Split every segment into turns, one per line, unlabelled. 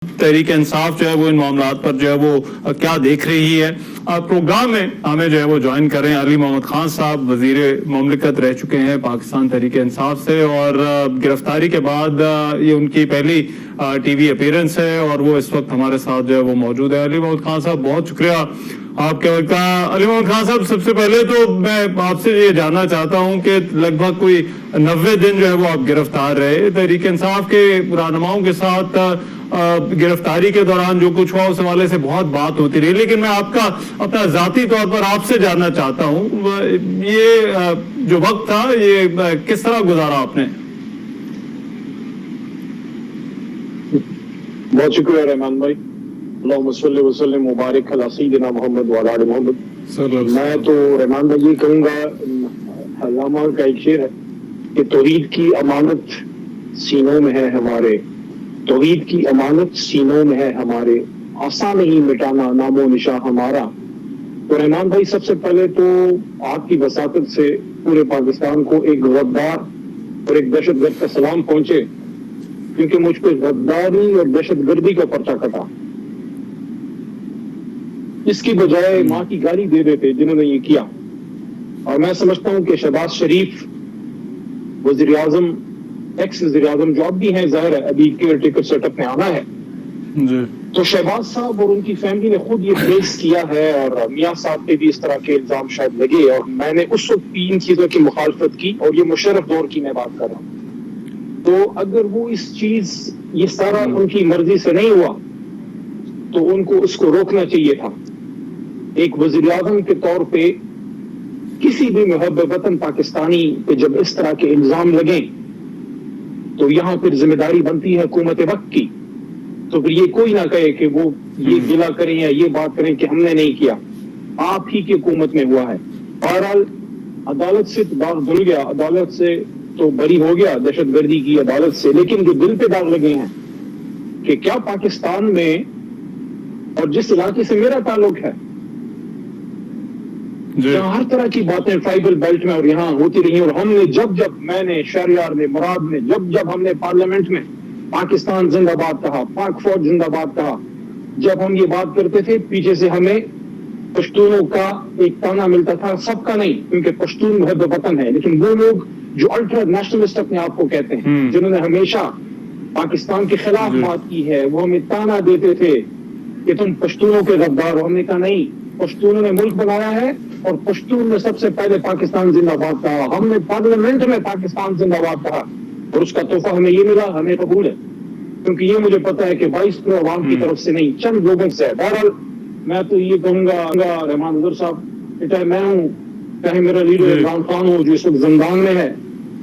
तहरीक इंसाफ जो है वो इन मामलात पर जो है वो क्या देख रही है। प्रोग्राम में हमें जो है वो ज्वाइन कर रहे हैं अली मोहम्मद खान साहब, वजीर मुमलिकत रह चुके हैं पाकिस्तान तहरीक इंसाफ से, और गिरफ्तारी के बाद ये उनकी पहली टीवी अपीयरेंस है और वो इस वक्त हमारे साथ जो है वो मौजूद है। अली मोहम्मद खान साहब, बहुत शुक्रिया आपके वक्त का। अली मोहम्मद खान साहब, सबसे पहले तो मैं आपसे ये जानना चाहता हूँ कि लगभग कोई 90 दिन जो है वो आप गिरफ्तार रहे। तहरीक इंसाफ के रहनुमाओं के साथ गिरफ्तारी के दौरान जो कुछ हुआ उस हवाले से बहुत बात होती रही, लेकिन मैं आपका अपना जाती तौर पर आपसे जानना चाहता हूँ, ये जो वक्त था ये किस तरह गुजारा आपने?
बहुत शुक्रिया रहमान भाई। अल्लाहुम्मा सल्ली व सल्लिम मुबारक अला सय्यिदिना मोहम्मद व अला आलि मोहम्मद। मैं तो रहमान भाई ये कहूंगा, अल्लामा का एक शेर है कि तौहीद की अमानत सीनों में है हमारे, तौहीद की अमानत सीनों में है हमारे, आसान नहीं मिटाना नामो निशा हमारा। तो रहमान भाई, सबसे पहले तो आपकी वसातत से पूरे पाकिस्तान को एक गद्दार और एक दहशतगर्द का सलाम पहुंचे, क्योंकि मुझ पर गद्दारी और दहशतगर्दी का पर्चा कटा। इसकी बजाय माँ की गाली दे देते जिन्होंने ये किया। और मैं समझता हूं कि शहबाज शरीफ वजीर आजम, एक्स वजीर आजम जो अब भी हैं, जाहिर है अभी केयर टेकर सेटअप में आना है, तो शहबाज साहब और उनकी फैमिली ने खुद ये फेस किया है, और मियां साहब पे भी इस तरह के इल्जाम शायद लगे, और मैंने उस वक्त भी इन चीजों की मुखालफत की, और ये मुशर्रफ दौर की मैं बात कर रहा हूँ। तो अगर वो इस चीज, ये सारा उनकी मर्जी से नहीं हुआ, तो उनको उसको रोकना चाहिए था। एक वजीर आजम के तौर पे किसी भी मुहब्ब वतन पाकिस्तानी पे जब इस तरह के इल्जाम लगे, तो यहाँ फिर जिम्मेदारी बनती है हुकूमत वक्त की। तो फिर ये कोई ना कहे कि वो ये गिला करें या ये बात करें कि हमने नहीं किया, आप ही की हुकूमत में हुआ है। बहरहाल अदालत से तो दाग धुल गया, अदालत से तो बरी हो गया दहशतगर्दी की अदालत से, लेकिन जो दिल पे दाग लगे हैं कि क्या पाकिस्तान में, और जिस इलाके से मेरा ताल्लुक है, जहाँ हर तरह की बातें ट्राइबल बेल्ट में और यहाँ होती रही, और हमने जब मैंने, शहरियार ने, मुराद ने, जब हमने पार्लियामेंट में पाकिस्तान जिंदाबाद कहा, पाक फौज जिंदाबाद कहा, जब हम ये बात करते थे, पीछे से हमें पश्तूनों का एक ताना मिलता था, सबका नहीं, क्योंकि पश्तून मुहब्ब वतन है, लेकिन वो लोग जो अल्ट्रा नेशनलिस्ट अपने आप को कहते हैं, जिन्होंने हमेशा पाकिस्तान के खिलाफ बात की है, वो हमें ताना देते थे कि तुम पश्तूनों के गद्दार हो। हमने कहा नहीं, पश्तूनों ने मुल्क बनाया है, और पश्तून ने सबसे पहले पाकिस्तान जिंदाबाद कहा, हमने पार्लियामेंट में पाकिस्तान जिंदाबाद कहा, और उसका तोहफा हमें ये मिला, हमें कबूल है, क्योंकि ये मुझे पता है कि 22 करोड़ अवाम की तरफ से नहीं, चंद लोगों से है। बहरहाल मैं तो ये कहूंगा, रहमान अजहर साहब, चाहे मैं हूँ, चाहे मेरा लीडर इमरान खान हो जो इस वक्त जिंदान में है,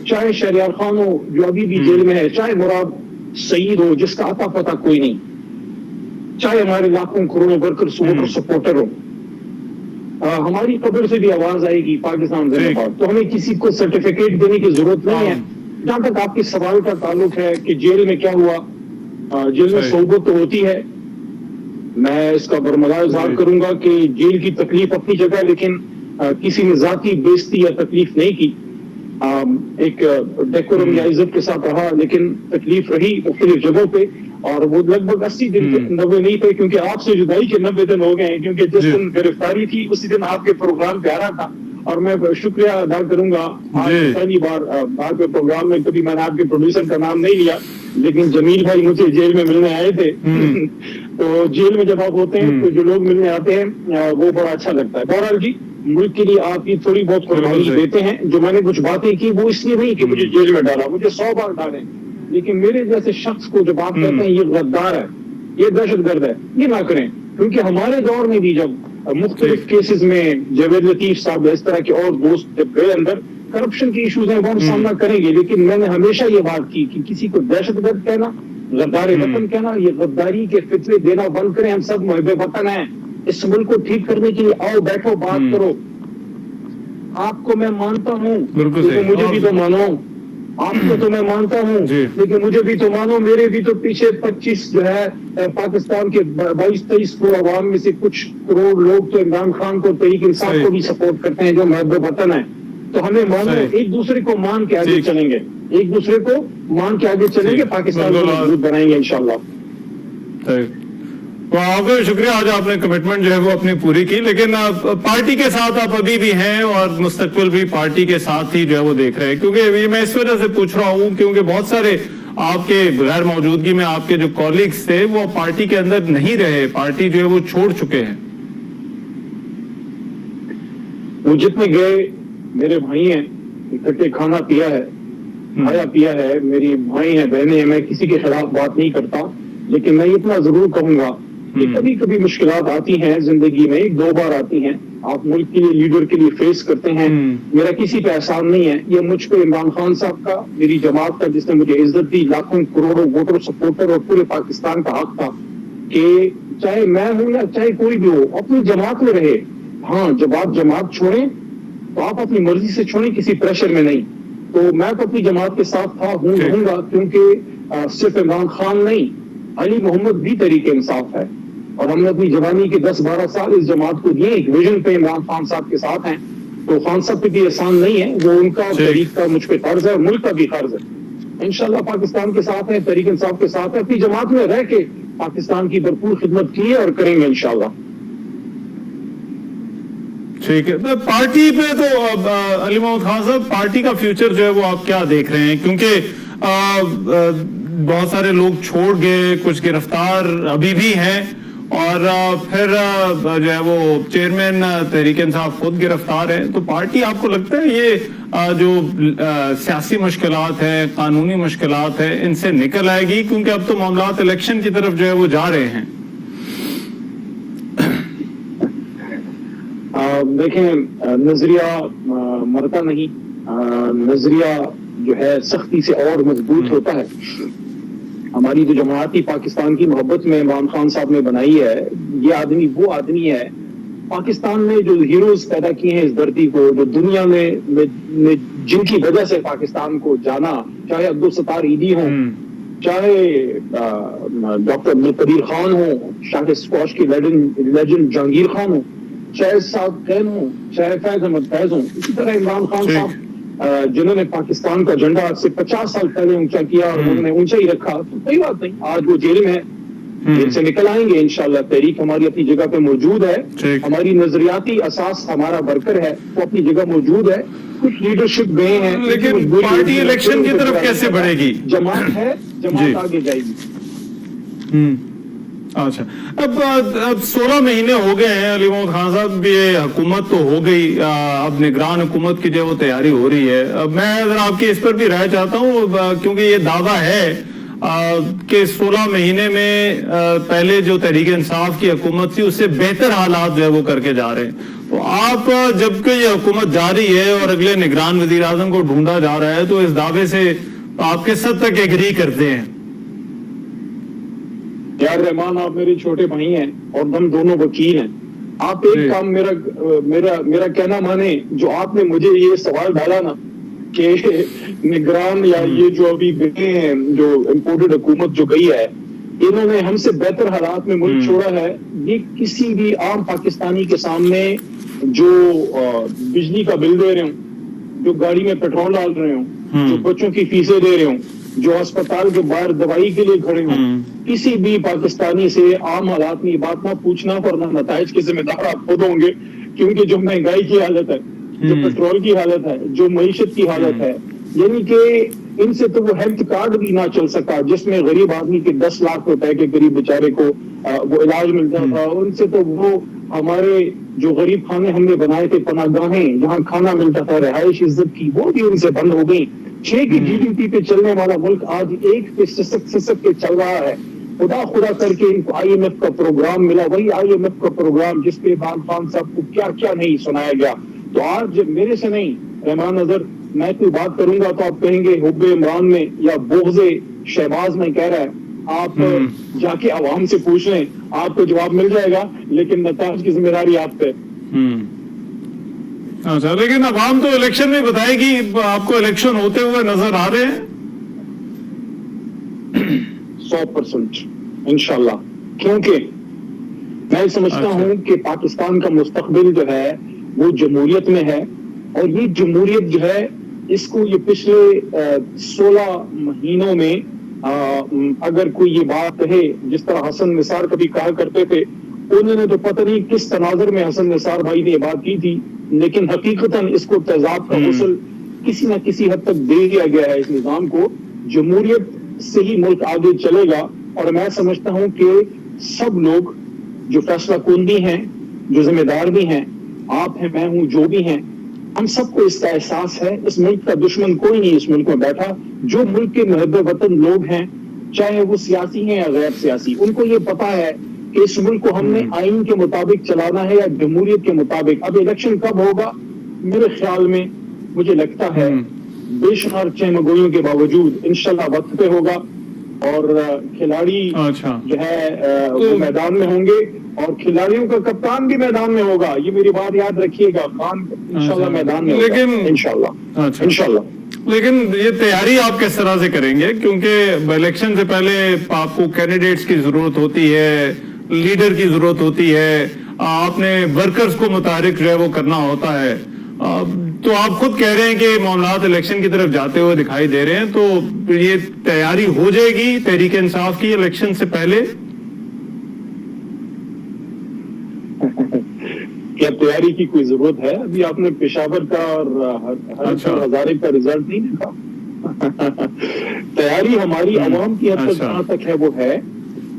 चाहे शहरियार खान हो जो अभी भी जेल में है, चाहे मुराद सईद हो जिसका आता पता कोई नहीं, चाहे हमारे लाखों करोड़ों वर्कर्स सपोर्टर हो, हमारी कब्र से भी आवाज आएगी पाकिस्तान जिंदाबाद। तो हमें किसी को सर्टिफिकेट देने की जरूरत नहीं है। जहां तक आपके सवाल का ताल्लुक है कि जेल में क्या हुआ, जेल में सोबत तो होती है, मैं इसका बरमला इजहार करूंगा कि जेल की तकलीफ अपनी जगह, लेकिन किसी ने जाती बेइज्जती या तकलीफ नहीं की, एक डेकोरम या इज्जत के साथ रहा, लेकिन तकलीफ रही मुख्तलिफ जगहों पे, और वो लगभग 80 दिन के 90 नहीं थे, क्योंकि आपसे जुदाई के 90 दिन हो गए हैं, क्योंकि जिस दिन गिरफ्तारी थी उसी दिन आपके प्रोग्राम पे आ रहा था। और मैं शुक्रिया अदा करूंगा, आज पहली बार आपके प्रोग्राम में कभी मैंने आपके प्रोड्यूसर का नाम नहीं लिया, लेकिन जमील भाई मुझे जेल में मिलने आए थे। तो जेल में जब आप होते हैं तो जो लोग मिलने आते हैं वो बड़ा अच्छा लगता है। बहरहाल जी, मुल्क के लिए आप ये थोड़ी बहुत कुर्बानी देते हैं। जो मैंने कुछ बातें की वो इसलिए नहीं कि मुझे जेल में डाला, मुझे 100 बार डालें, लेकिन मेरे जैसे शख्स को जब आप कहते हैं ये गद्दार है, ये दहशतगर्द है, ये ना करें। क्योंकि हमारे दौर में भी जब मुख्तलिफ केसेस में जावेद लतीफ साहब इस तरह के और दोस्त जब गए अंदर, करप्शन के इश्यूज हैं वो हम सामना करेंगे, लेकिन मैंने हमेशा ये बात की कि किसी को दहशतगर्द कहना, गद्दार वतन कहना, ये गद्दारी के फितरे देना बंद करें। हम सब मुहब्बे वतन हैं, इस मुल्क को ठीक करने के लिए आओ, बैठो, बात करो। आपको मैं मानता हूँ, मुझे भी तो मानो, आपको तो मैं मानता हूँ, लेकिन मुझे भी तो मानो। मेरे भी तो पीछे 25 जो है पाकिस्तान के 22-23 करोड़ अवाम में से कुछ करोड़ लोग तो इमरान खान को, तहरीक इंसाफ को भी सपोर्ट करते हैं, जो मुहब्बे वतन है। तो हमें मानो, एक दूसरे को मान के आगे चलेंगे, एक दूसरे को मान के आगे चलेंगे, पाकिस्तान को मजबूत बनाएंगे इंशाल्लाह।
तो आपका शुक्रिया, आज आपने कमिटमेंट जो है वो अपनी पूरी की, लेकिन पार्टी के साथ आप अभी भी हैं और मुस्तकबिल भी पार्टी के साथ ही जो है वो देख रहे हैं, क्योंकि ये मैं इस वजह से पूछ रहा हूँ क्योंकि बहुत सारे आपके गैर मौजूदगी में आपके जो कॉलीग्स थे वो पार्टी के अंदर नहीं रहे, पार्टी जो है वो छोड़ चुके हैं।
वो जितने गए मेरे भाई हैं, इकट्ठे खाना पिया है, खाया पिया है, मेरी भाई हैं, बहनें हैं, मैं किसी के खिलाफ बात नहीं करता, लेकिन मैं इतना जरूर कहूंगा कि कभी कभी मुश्किलात आती हैं जिंदगी में, 2 बार आती हैं, आप मुल्क के लिए, लीडर के लिए फेस करते हैं। मेरा किसी पे एहसान नहीं है, ये मुझ पे इमरान खान साहब का, मेरी जमात का, जिसने मुझे इज्जत दी, लाखों करोड़ों वोटर सपोर्टर और पूरे पाकिस्तान का हक था कि चाहे मैं हूं या चाहे कोई भी हो अपनी जमात में रहे। हाँ, जब आप जमात छोड़ें तो आप अपनी मर्जी से छोड़ें, किसी प्रेशर में नहीं। तो मैं तो अपनी जमात के साथ था, हूँ, रहूंगा, क्योंकि सिर्फ इमरान खान नहीं, अली मोहम्मद भी तरीके इंसाफ है और हमने अपनी जवानी के 10-12 साल इस जमात को दिए, एक विजन पे इमरान खान साहब के साथ हैं। तो खान साहब पे भी एहसान नहीं है, वो उनका तरीक का मुझ पे फर्ज है, मुल्क का भी फर्ज है। इंशाल्लाह पाकिस्तान के साथ है, तरीके इंसाफ के साथ है, अपनी जमात में रह के पाकिस्तान की भरपूर खिदमत की है और करेंगे इंशाल्लाह।
ठीक है, तो पार्टी पे तो अब अली मोहम्मद खान साहब, पार्टी का फ्यूचर जो है वो आप क्या देख रहे हैं, क्योंकि बहुत सारे लोग छोड़ गए, कुछ गिरफ्तार अभी भी हैं और फिर जो है वो चेयरमैन तहरीक इंसाफ खुद गिरफ्तार है, तो पार्टी आपको लगता है ये जो सियासी मुश्किलात है, कानूनी मुश्किलात है, इनसे निकल आएगी, क्योंकि अब तो मामलात इलेक्शन की तरफ जो है वो जा रहे हैं।
देखें, नजरिया मरता नहीं, नजरिया जो है सख्ती से और मजबूत होता है। हमारी जो जमाती पाकिस्तान की मोहब्बत में इमरान खान साहब ने बनाई है, ये आदमी वो आदमी है, पाकिस्तान में जो हीरोज पैदा किए हैं इस धरती को, जो दुनिया में जिनकी वजह से पाकिस्तान को जाना, चाहे अब्दुल सत्तार ईदी हो, चाहे डॉक्टर अब्दुल कदीर खान हो, चाहे स्क्वाश की लेजेंड जहांगीर खान हो, चाहे साद खैन हो, चाहे फैज अहमद फैज हो, इसी तरह इमरान खान साहब जिन्होंने पाकिस्तान का झंडा आज से 50 साल पहले ऊंचा किया और उन्होंने ऊंचा ही रखा, तो कोई बात नहीं, आज वो जेल में है, जेल से निकल आएंगे इंशाल्लाह। तहरीक हमारी अपनी जगह पे मौजूद है, हमारी नजरियाती असास हमारा वर्कर है, वो अपनी जगह मौजूद है, कुछ लीडरशिप गए हैं,
लेकिन पार्टी इलेक्शन की तरफ कैसे बढ़ेगी?
जमात है, जमात आगे जाएगी।
अच्छा, अब 16 महीने हो गए हैं अली मोहम्मद खान साहब, ये हुकूमत तो हो गई, अब निगरान हुकूमत की जो वो तैयारी हो रही है। अब मैं अगर आपकी इस पर भी राय चाहता हूँ, क्योंकि ये दावा है कि 16 महीने में पहले जो तहरीक इंसाफ की हुकूमत थी उससे बेहतर हालात जो है वो करके जा रहे हैं, तो आप जबकि ये हुकूमत जारी है और अगले निगरान वजीर आजम को ढूंढा जा रहा है, तो इस दावे से आप किस हद तक एग्री करते हैं?
यार रहमान, आप मेरे छोटे भाई हैं और हम दोनों वकील हैं। आप एक काम मेरा कहना माने, जो आपने मुझे ये सवाल डाला ना कि निगरान या ये जो अभी गए हैं, जो इम्पोर्टेड हुकूमत जो गई है, इन्होंने हमसे बेहतर हालात में मुल्क छोड़ा है, ये किसी भी आम पाकिस्तानी के सामने जो बिजली का बिल दे रहे हो, जो गाड़ी में पेट्रोल डाल रहे हो, जो बच्चों की फीसें दे रहे हो, जो अस्पताल के बाहर दवाई के लिए खड़े हो, किसी भी पाकिस्तानी से आम हालात में बात ना पूछना, वरना नताइज के जिम्मेदार आप खुद होंगे, क्योंकि जो महंगाई की हालत है, जो पेट्रोल की हालत है, जो मईशत की हालत है, यानी कि इनसे तो वो हेल्थ कार्ड भी ना चल सका जिसमें गरीब आदमी के 10 लाख रुपए के गरीब बेचारे को वो इलाज मिलता था, उनसे तो वो हमारे जो गरीब खाने हमने बनाए थे, पनाहगाहें जहाँ खाना मिलता था, रिहाइश इज्जत की, वो भी उनसे बंद हो गई। 6 की जीडीपी पे चलने वाला मुल्क आज 1 पे सिसक के चल रहा है। खुदा करके इनको IMF का प्रोग्राम मिला, वही IMF का प्रोग्राम जिसपे इमरान खान साहब को क्या क्या नहीं सुनाया गया। तो आज मेरे से नहीं, रहमान नजर, मैं कोई बात करूंगा तो आप कहेंगे हुब्बे इमरान में या बोगज़े शहबाज में कह रहा है, आप जाके आवाम से पूछ लें, आपको जवाब मिल जाएगा, लेकिन नताज की जिम्मेदारी आप पे।
अच्छा, लेकिन आवाम तो इलेक्शन में बताएगी, आपको इलेक्शन होते हुए नजर आ रहे हैं?
100% इंशाल्लाह, क्योंकि मैं समझता हूं कि पाकिस्तान का मुस्तकबिल जो है वो जमहूरियत में है, और ये जमहूरियत जो है इसको ये पिछले 16 महीनों में अगर कोई ये बात कहे, जिस तरह हसन निसार कभी कहा करते थे, उन्होंने तो पता नहीं किस तनाजर में हसन निसार भाई ने ये बात की थी, लेकिन हकीकतन इसको तेजाब का गुस्ल किसी न किसी हद तक दे दिया गया है इस निजाम को। जमहूरियत से ही मुल्क आगे चलेगा, और मैं समझता हूं कि सब लोग जो फैसला कुंदी हैं, जो जिम्मेदार भी हैं, आप हैं, मैं हूं, जो भी हैं, हम सबको इसका एहसास है। इस मुल्क का दुश्मन कोई नहीं इस मुल्क में बैठा। जो मुल्क के महब वतन लोग हैं, चाहे वो सियासी हैं या गैर सियासी, उनको ये पता है कि इस मुल्क को हमने आइन के मुताबिक चलाना है या जमहूरियत के मुताबिक। अब इलेक्शन कब होगा, मेरे ख्याल में मुझे लगता है बेशुमार चहमगोइयों के बावजूद इंशाल्लाह वक्त पे होगा, और खिलाड़ी जो है वो मैदान में होंगे, और खिलाड़ियों का कप्तान भी मैदान में होगा। ये मेरी बात याद रखिएगा, खान इंशाल्लाह मैदान में होगा, इंशाल्लाह।
लेकिन ये तैयारी आप किस तरह से करेंगे, क्योंकि इलेक्शन से पहले आपको कैंडिडेट्स की जरूरत होती है, लीडर की जरूरत होती है, आपने वर्कर्स को मुतारिक जो है वो करना होता है। तो आप खुद कह रहे हैं कि मामलात इलेक्शन की तरफ जाते हुए दिखाई दे रहे हैं, तो ये तैयारी हो जाएगी तहरीक इंसाफ की इलेक्शन से पहले?
क्या तैयारी की कोई जरूरत है? अभी आपने पेशावर का और हजारे का रिजल्ट नहीं देखा। तैयारी हमारी आवाम की हद तक जहां तक है वो है।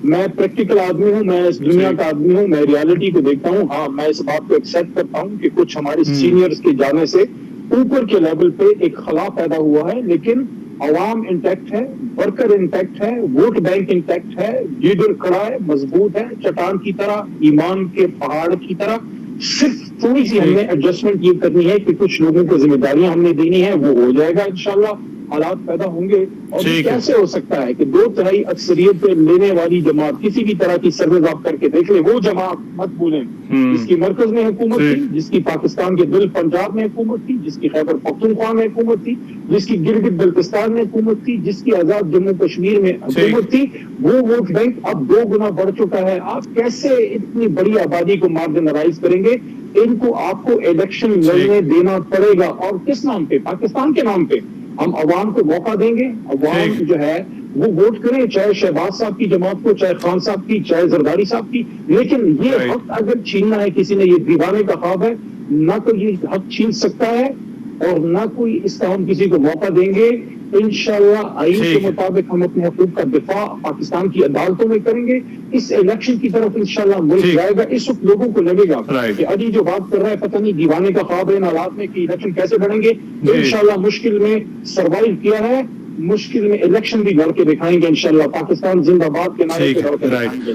मैं प्रैक्टिकल आदमी हूं, मैं इस दुनिया का आदमी हूं, मैं रियलिटी को देखता हूं। हाँ, मैं इस बात को एक्सेप्ट करता हूं कि कुछ हमारे सीनियर्स के जाने से ऊपर के लेवल पे एक खला पैदा हुआ है, लेकिन अवाम इंटैक्ट है, वर्कर इंटैक्ट है, वोट बैंक इंटैक्ट है, लीडर खड़ा है, मजबूत है, चट्टान की तरह, ईमान के पहाड़ की तरह। सिर्फ थोड़ी सी हमने एडजस्टमेंट ये करनी है कि कुछ लोगों को जिम्मेदारियां हमने देनी है, वो हो जाएगा इंशाल्लाह। हालात पैदा होंगे। और कैसे हो सकता है कि 2/3 अक्सरियत लेने वाली जमात किसी भी तरह की सर्वे आप करके देख ले, वो जमात मत भूलें जिसकी मरकज में हुकूमत थी, जिसकी पाकिस्तान के दिल पंजाब में हुकूमत थी, जिसकी खैबर पख्तूनख्वा में हुकूमत थी, जिसकी गिलगित बल्तिस्तान में हुकूमत थी, जिसकी आजाद जम्मू कश्मीर में हुकूमत थी, वो वोट बैंक अब 2 गुना बढ़ चुका है। आप कैसे इतनी बड़ी आबादी को मार्जिनलाइज करेंगे? इनको आपको इलेक्शन लड़ने देना पड़ेगा। और किस नाम पे? पाकिस्तान के नाम पे। हम अवाम को मौका देंगे, अवाम जो है वो वोट करें, चाहे शहबाज साहब की जमात को, चाहे खान साहब की, चाहे जरदारी साहब की। लेकिन ये हक अगर छीनना है किसी ने, ये दीवाने का ख्वाब है, ना तो ये हक छीन सकता है और ना कोई इसका हम किसी को मौका देंगे। इंशाल्लाह आइन के मुताबिक हम अपने हकूक का दिफा पाकिस्तान की अदालतों में करेंगे। इस इलेक्शन की तरफ इंशाल्लाह मुल्क जाएगा। इस वक्त लोगों को लगेगा कि अली जो बात कर रहा है पता नहीं दीवाने का ख्वाब है इन हालात में कि इलेक्शन कैसे बढ़ेंगे। इंशाल्लाह मुश्किल में सर्वाइव किया है, मुश्किल में इलेक्शन भी लड़ के दिखाएंगे इंशाल्लाह। पाकिस्तान जिंदाबाद के नारे पे लड़ के दिखाएंगे।